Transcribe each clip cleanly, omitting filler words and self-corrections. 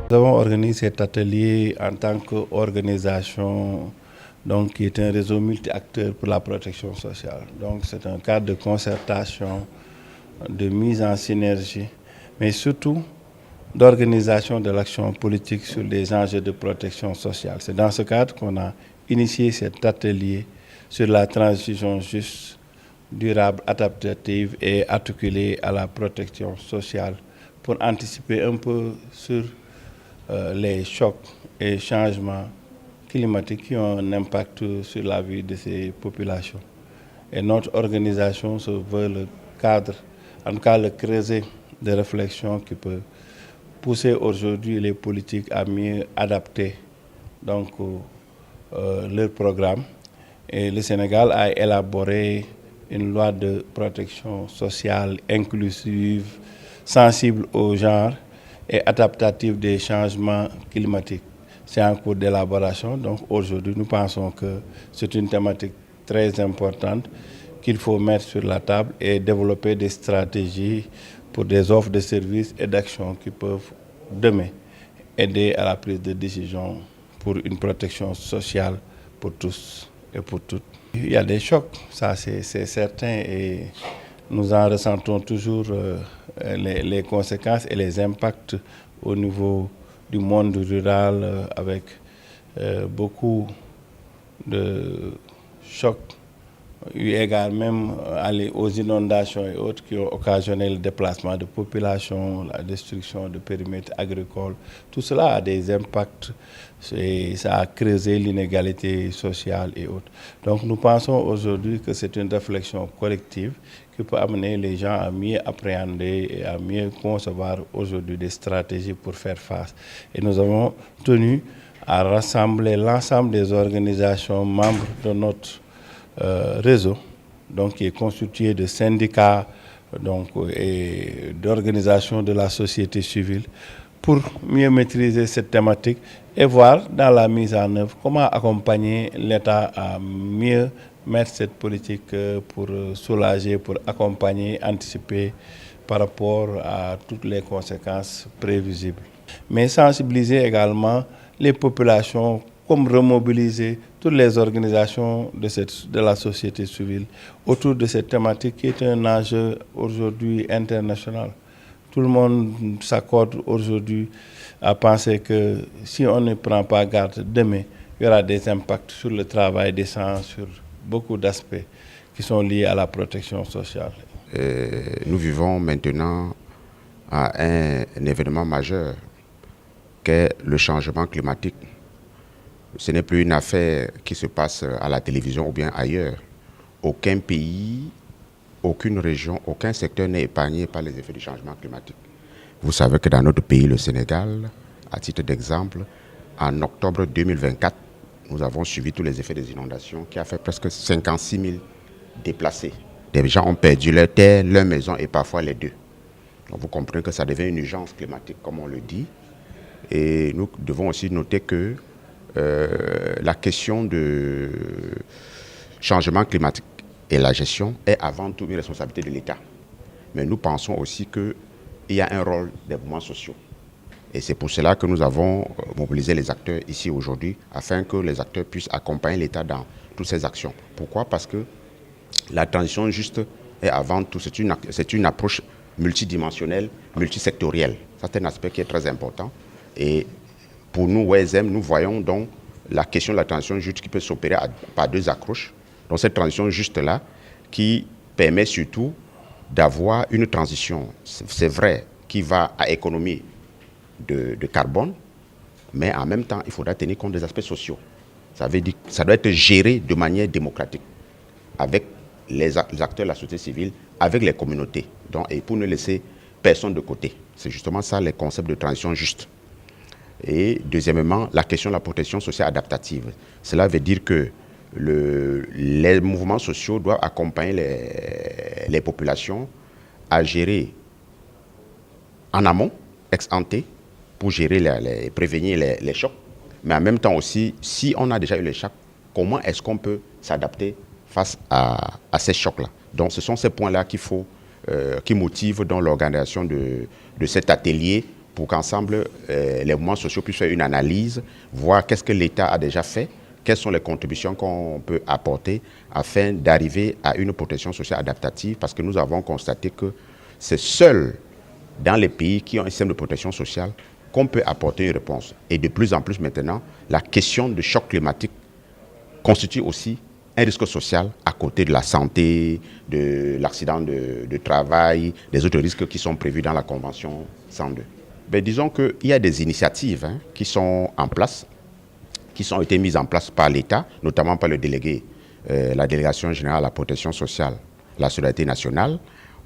Nous avons organisé cet atelier en tant qu'organisation qui est un réseau multi-acteurs pour la protection sociale. Donc c'est un cadre de concertation, de mise en synergie, mais surtout d'organisation de l'action politique sur les enjeux de protection sociale. C'est dans ce cadre qu'on a initié cet atelier sur la transition juste, durable, adaptative et articulée à la protection sociale pour anticiper un peu sur les chocs et changements climatiques qui ont un impact sur la vie de ces populations. Et notre organisation se veut le cadre, en tout cas le creuset de réflexion qui peut pousser aujourd'hui les politiques à mieux adapter leur programme. Et le Sénégal a élaboré une loi de protection sociale inclusive, sensible au genre et adaptative des changements climatiques. C'est en cours d'élaboration, donc aujourd'hui nous pensons que c'est une thématique très importante qu'il faut mettre sur la table et développer des stratégies pour des offres de services et d'actions qui peuvent demain aider à la prise de décision pour une protection sociale pour tous et pour toutes. Il y a des chocs, ça c'est certain, et nous en ressentons toujours les conséquences et les impacts au niveau du monde rural avec beaucoup de chocs, eu égard même aux inondations et autres qui ont occasionné le déplacement de populations, la destruction de périmètres agricoles. Tout cela a des impacts et ça a creusé l'inégalité sociale et autres. Donc nous pensons aujourd'hui que c'est une réflexion collective qui peut amener les gens à mieux appréhender et à mieux concevoir aujourd'hui des stratégies pour faire face. Et nous avons tenu à rassembler l'ensemble des organisations membres de notre réseau, qui est constitué de syndicats et d'organisations de la société civile pour mieux maîtriser cette thématique et voir dans la mise en œuvre comment accompagner l'État à mieux mettre cette politique pour soulager, pour accompagner, anticiper par rapport à toutes les conséquences prévisibles. Mais sensibiliser également les populations, comme remobiliser toutes les organisations de la société civile autour de cette thématique qui est un enjeu aujourd'hui international. Tout le monde s'accorde aujourd'hui à penser que si on ne prend pas garde demain, il y aura des impacts sur le travail décent, sur beaucoup d'aspects qui sont liés à la protection sociale. Nous vivons maintenant à un événement majeur qu'est le changement climatique. Ce n'est plus une affaire qui se passe à la télévision ou bien ailleurs. Aucun pays, aucune région, aucun secteur n'est épargné par les effets du changement climatique. Vous savez que dans notre pays, le Sénégal, à titre d'exemple, en octobre 2024, nous avons subi tous les effets des inondations qui a fait presque 56 000 déplacés. Des gens ont perdu leur terre, leur maison et parfois les deux. Donc vous comprenez que ça devient une urgence climatique, comme on le dit. Et nous devons aussi noter que la question de changement climatique et la gestion est avant tout une responsabilité de l'État. Mais nous pensons aussi qu'il y a un rôle des mouvements sociaux. Et c'est pour cela que nous avons mobilisé les acteurs ici aujourd'hui, afin que les acteurs puissent accompagner l'État dans toutes ces actions. Pourquoi? Parce que la transition juste est avant tout, c'est une approche multidimensionnelle, multisectorielle. Ça, c'est un aspect qui est très important. Et pour nous, OSM, nous voyons donc la question de la transition juste qui peut s'opérer par deux accroches. Donc cette transition juste-là qui permet surtout d'avoir une transition, c'est vrai, qui va à économie de carbone, mais en même temps, il faudra tenir compte des aspects sociaux. Ça veut dire que ça doit être géré de manière démocratique, avec les acteurs de la société civile, avec les communautés, et pour ne laisser personne de côté. C'est justement ça les concepts de transition juste. Et deuxièmement, la question de la protection sociale adaptative. Cela veut dire que les mouvements sociaux doivent accompagner les populations à gérer en amont, ex ante, pour gérer prévenir les chocs. Mais en même temps aussi, si on a déjà eu les chocs, comment est-ce qu'on peut s'adapter face à ces chocs-là? Donc ce sont ces points-là qui motivent dans l'organisation de cet atelier pour qu'ensemble, les mouvements sociaux puissent faire une analyse, voir qu'est-ce que l'État a déjà fait, quelles sont les contributions qu'on peut apporter afin d'arriver à une protection sociale adaptative, parce que nous avons constaté que c'est seul dans les pays qui ont un système de protection sociale qu'on peut apporter une réponse. Et de plus en plus maintenant, la question du choc climatique constitue aussi un risque social à côté de la santé, de l'accident de travail, des autres risques qui sont prévus dans la Convention 102. Mais disons qu'il y a des initiatives qui sont en place, qui ont été mises en place par l'État, notamment par le délégué, la Délégation générale à la protection sociale, la solidarité nationale,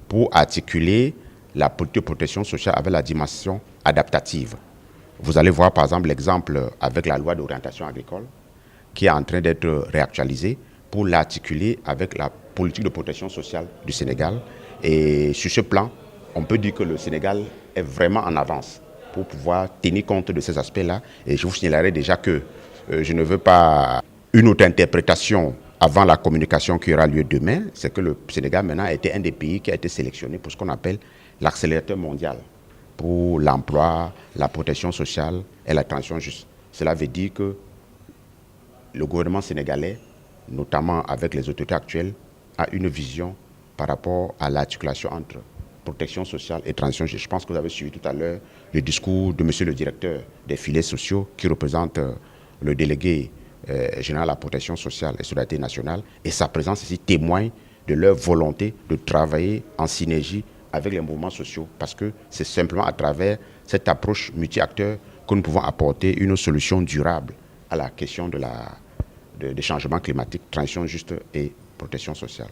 pour articuler la politique de protection sociale avec la dimension adaptative. Vous allez voir par exemple l'exemple avec la loi d'orientation agricole qui est en train d'être réactualisée pour l'articuler avec la politique de protection sociale du Sénégal. Et sur ce plan, on peut dire que le Sénégal est vraiment en avance pour pouvoir tenir compte de ces aspects-là. Et je vous signalerai déjà que je ne veux pas une autre interprétation avant la communication qui aura lieu demain. C'est que le Sénégal maintenant a été un des pays qui a été sélectionné pour ce qu'on appelle l'accélérateur mondial pour l'emploi, la protection sociale et la transition juste. Cela veut dire que le gouvernement sénégalais, notamment avec les autorités actuelles, a une vision par rapport à l'articulation entre protection sociale et transition juste. Je pense que vous avez suivi tout à l'heure le discours de monsieur le directeur des filets sociaux qui représente le délégué général à la protection sociale et solidarité nationale. Et sa présence ici témoigne de leur volonté de travailler en synergie avec les mouvements sociaux, parce que c'est simplement à travers cette approche multi-acteurs que nous pouvons apporter une solution durable à la question des changements climatiques, transition juste et protection sociale.